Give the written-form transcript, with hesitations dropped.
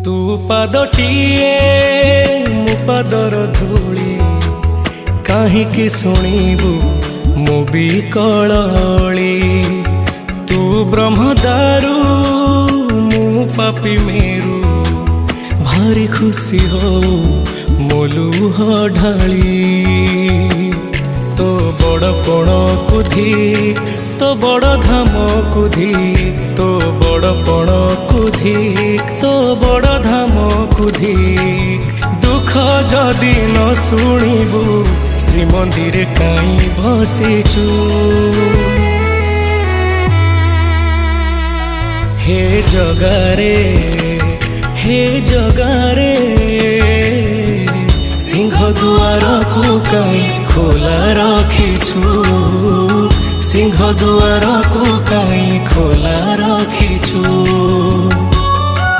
तू पादटिए मु पादर धूली काहींकि शुणिबु मु भी कलली। तू ब्रह्मदारू मु पापी मेरू भारी खुशी हो मोलुह ढाली। तो बड़ पण कुधिक तो बड़ धाम कुधिक तो बड़ पण कुधिक तो बड़ धाम कुधिक। दुख जदि न शुणिबु श्रीमंदिर काई बसिचु। हे जगारे हे जगारे सिंह दुआर को काई खोला रखिछु। सिंह दुआर को काई खोला रखिछु।